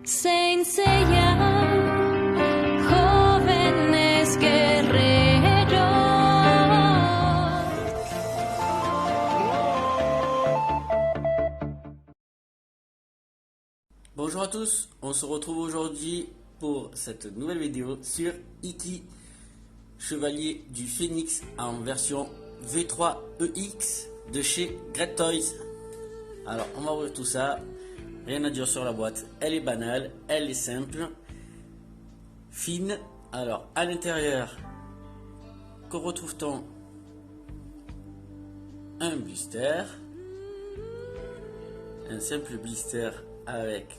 Saint Seiya, jóvenes guerreros. Bonjour à tous, on se retrouve aujourd'hui pour cette nouvelle vidéo sur Iki, Chevalier du Phénix en version V3EX de chez Great Toys. Alors on va ouvrir tout ça, rien à dire sur la boîte, elle est banale, elle est simple, fine. Alors à l'intérieur, que retrouve-t-on? Un blister, un simple blister avec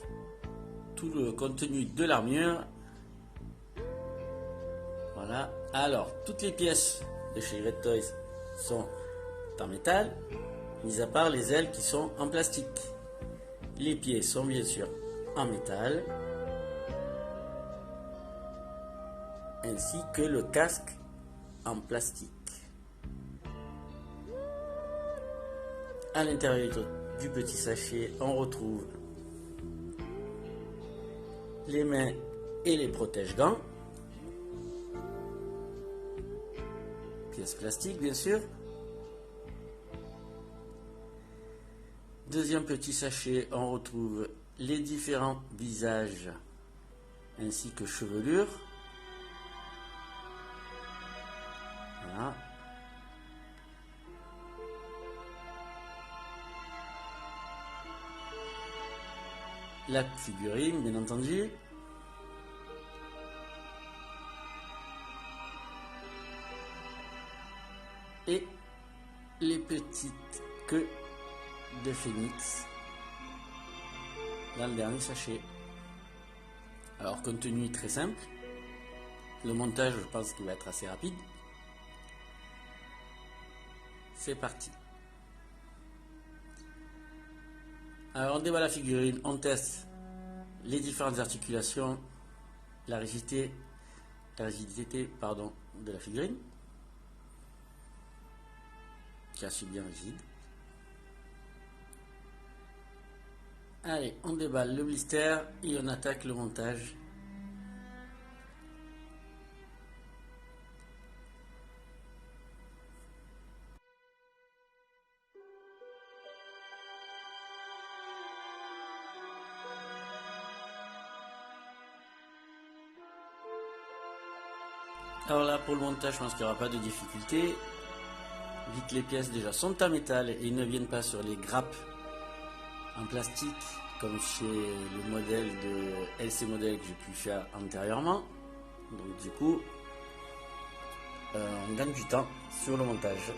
tout le contenu de l'armure. Voilà. Alors, toutes les pièces de chez Great Toys sont en métal, mis à part les ailes qui sont en plastique. Les pieds sont bien sûr en métal, ainsi que le casque en plastique. À l'intérieur du petit sachet, on retrouve les mains et les protège-gants, pièces plastiques bien sûr. Deuxième petit sachet, on retrouve les différents visages ainsi que chevelures. Voilà. La figurine, bien entendu. Et les petites queues de phénix dans le dernier sachet. Alors, contenu très simple. Le montage, je pense qu'il va être assez rapide. C'est parti. Alors, on déballe la figurine, on teste les différentes articulations, la rigidité de la figurine, qui est assez bien rigide. Allez, on déballe le blister et on attaque le montage. Alors là, pour le montage, je pense qu'il n'y aura pas de difficulté, vu que les pièces déjà sont en métal et ne viennent pas sur les grappes en plastique, comme chez le modèle de LC modèle que j'ai pu faire antérieurement. Donc du coup, on gagne du temps sur le montage.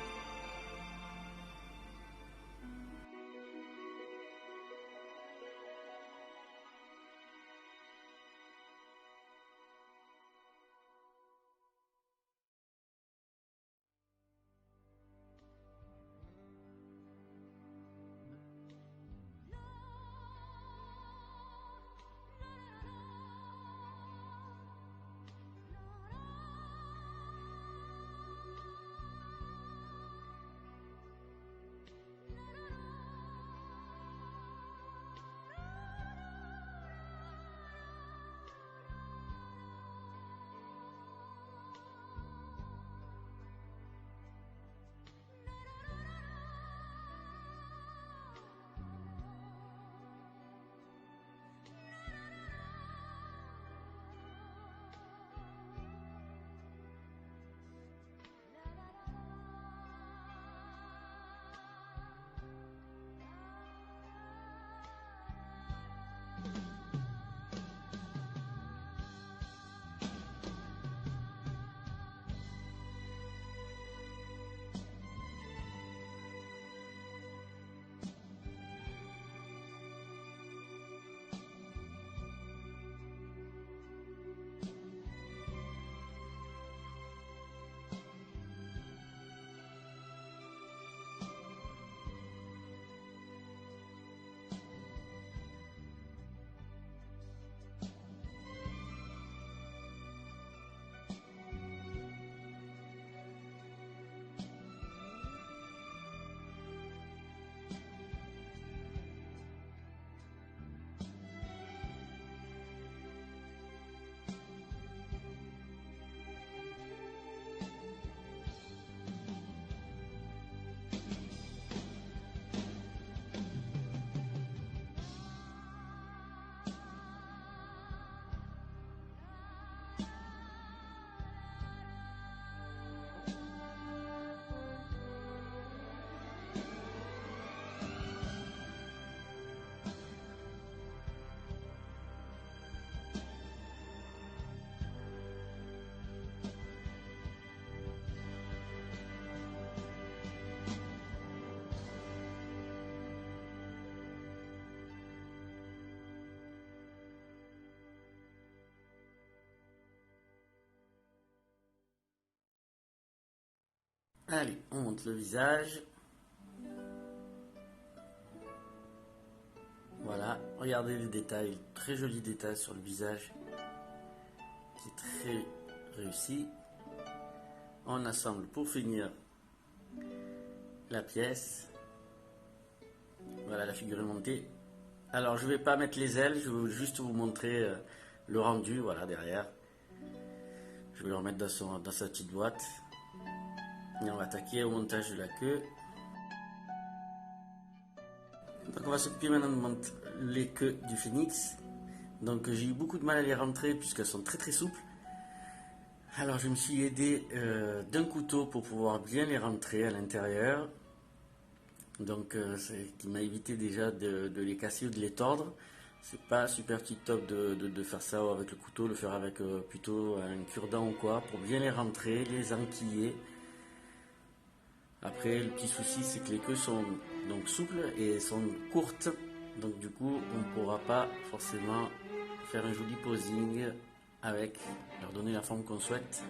Allez, on monte le visage. Voilà, regardez les détails, très jolis détails sur le visage, qui est très réussi. On assemble pour finir la pièce. Voilà, la figure est montée. Alors je vais pas mettre les ailes, je vais juste vous montrer le rendu, voilà, derrière. Je vais le remettre dans sa petite boîte. Et on va attaquer au montage de la queue. Donc on va s'occuper maintenant de monter les queues du phénix. Donc j'ai eu beaucoup de mal à les rentrer puisqu'elles sont très très souples. Alors je me suis aidé d'un couteau pour pouvoir bien les rentrer à l'intérieur. Donc c'est qui m'a évité déjà de les casser ou de les tordre. C'est pas super top de faire ça avec le couteau, le faire avec plutôt un cure-dent ou quoi, pour bien les rentrer, les enquiller. Après le petit souci c'est que les queues sont donc souples et sont courtes. Donc du coup on ne pourra pas forcément faire un joli posing avec, leur donner la forme qu'on souhaite.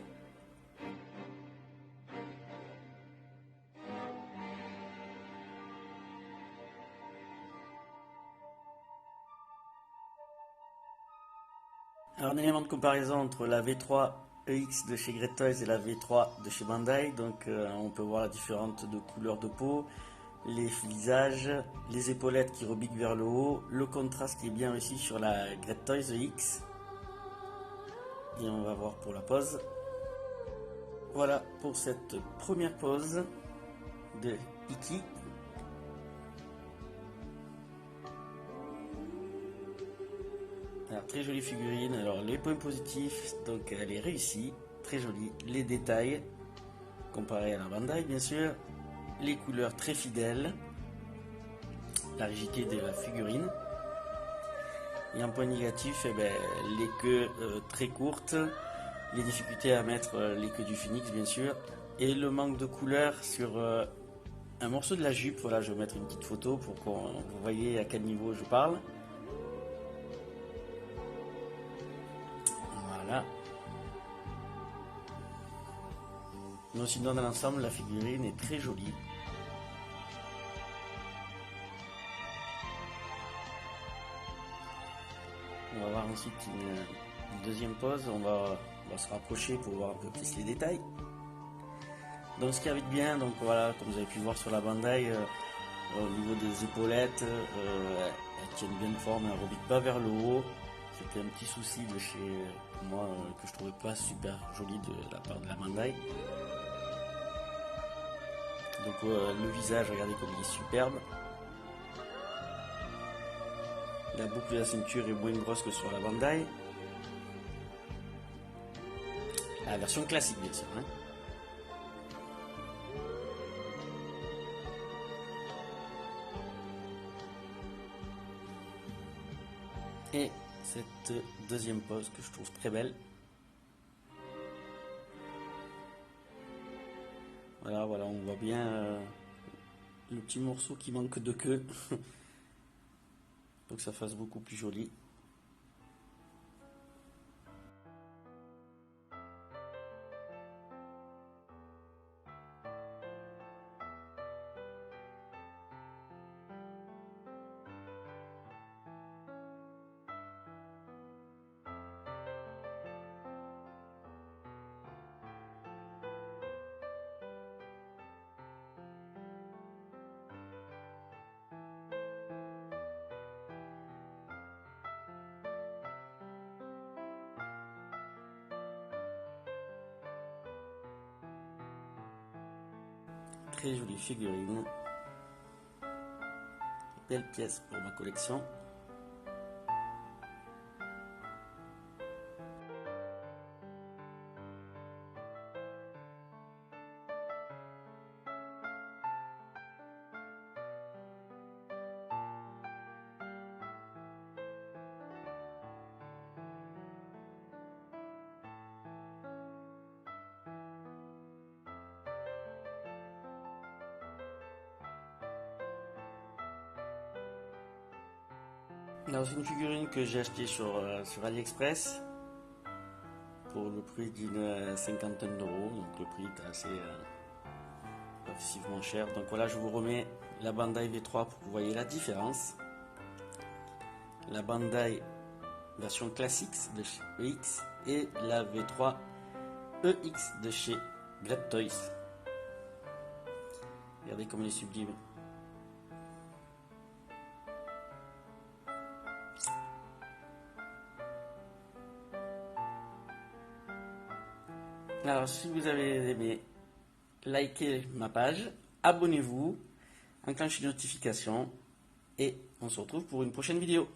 Alors un élément de comparaison entre la V3 EX de chez Great Toys et la V3 de chez Bandai, donc on peut voir la différence de couleur de peau, les visages, les épaulettes qui rebiquent vers le haut, le contraste qui est bien réussi sur la Great Toys EX. Et on va voir pour la pose. Voilà pour cette première pose de Iki. Alors très jolie figurine, alors les points positifs, donc elle est réussie, très jolie, les détails, comparé à la Bandai bien sûr, les couleurs très fidèles, la rigidité de la figurine, et en point négatif, eh ben, les queues très courtes, les difficultés à mettre les queues du phénix bien sûr, et le manque de couleur sur un morceau de la jupe. Voilà, je vais mettre une petite photo pour que vous voyez à quel niveau je parle. Voilà. Mais sinon dans l'ensemble la figurine est très jolie. On va voir ensuite une deuxième pose, on va se rapprocher pour voir un peu plus les détails. Donc ce qui arrive bien, donc voilà, comme vous avez pu voir sur la Bandai, au niveau des épaulettes, elles tiennent bien forme, elles ne rebiquent pas vers le haut. C'était un petit souci de chez moi que je trouvais pas super joli de la part de la Bandai. Donc le visage, regardez comme il est superbe. La boucle de la ceinture est moins grosse que sur la Bandai. La version classique bien sûr. Hein. Et cette deuxième pose que je trouve très belle. Voilà, on voit bien le petit morceau qui manque de queue. Pour que ça fasse beaucoup plus joli. Très jolie figurine. Belle pièce pour ma collection. Dans une figurine que j'ai achetée sur AliExpress pour le prix d'une cinquantaine d'euros, donc le prix est assez excessivement cher. Donc voilà, je vous remets la Bandai V3 pour que vous voyez la différence. La Bandai version classique de chez EX et la V3 EX de chez Great Toys. Regardez comme elle est sublime. Alors si vous avez aimé, likez ma page, abonnez-vous, enclenchez les notifications et on se retrouve pour une prochaine vidéo.